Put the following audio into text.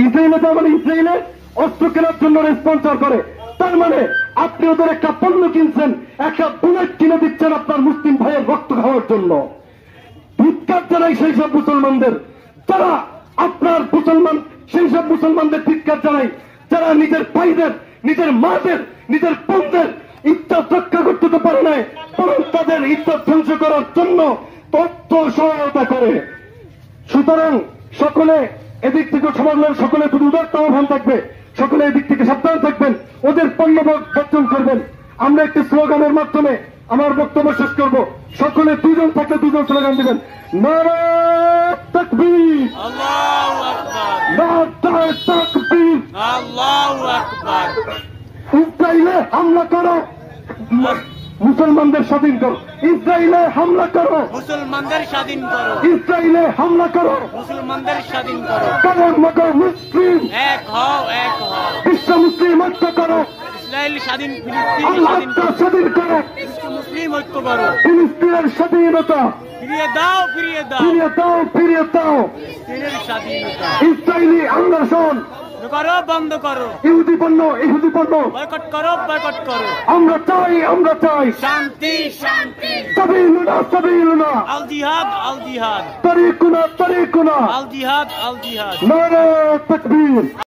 ইসরায়েলে তার মানে ইসরায়েলে অস্ত্র কেনার জন্য স্পন্সর করে, তার মানে আপনি ওদের একটা পণ্য কিনছেন, একটা বুলেট কিনে দিচ্ছেন আপনার মুসলিম ভাইয়ের রক্ত খাওয়ার জন্য। ধিক্কার জানাই সেই সব মুসলমানদের, যারা আপনার মুসলমান, সেই সব মুসলমানদের ধিক্কার জানাই যারা নিজের ভাইদের, নিজের মাদের, নিজের বোনদের ইজ্জত রক্ষা করতে তো পারে নাই, বরং তাদের ইজ্জত ধ্বংস করার জন্য তথ্য সহায়তা করে। সুতরাং সকলে এদিক থেকে সমাজের সকলে শুধু উদারতা আহ্বান থাকবে, সকলে এদিক থেকে সাবধান থাকবেন, ওদের পণ্য বর্জন করবেন। আমরা একটি স্লোগানের মাধ্যমে আমার বক্তব্য শেষ করব। সকলে দুজন থাকলে দুজন স্লোগান দিবেন। নারে তাকবীর, আল্লাহু আকবার, নারে তাকবীর, আল্লাহু আকবার। ইসরায়েলে হামলা করো, মুসলমানদের স্বাধীন করো। ইসরায়েলে হামলা করো, মুসলমানদের স্বাধীন করো। ইসরায়েলে হামলা করো, মুসলমানদের স্বাধীন করো। কারণ মতো মুসলিম এক হও, এক হও। বিশ্ব মুসলিম ঐক্য করো, ইসরায়েল স্বাধীন, ফিলিস্তিন স্বাধীন আল্লাহকে করো। স্বাধীন করো, বিশ্ব মুসলিম ঐক্য করো। ফিলিস্তিনের স্বাধীনতা ফিরিয়ে দাও, ফিরিয়ে দাও ফিরিয়ে দাও, ফিরিয়ে দাও। ফিলিস্তিনের স্বাধীনতা। ইসরায়েলি আগ্রাসন করো, বন্ধ করো। ইহুদি পণ্য, ইহুদি পণ্য বয়কট করো, বয়কট করো। আমরা চাই, আমরা চাই শান্তি, শান্তি। সাবিলুনা, সাবিলুনা, আল জিহাদ, আল জিহাদ, তরিকুনা, তরিকুনা, আল জিহাদ, আল জিহাদ। নারে তাকবীর।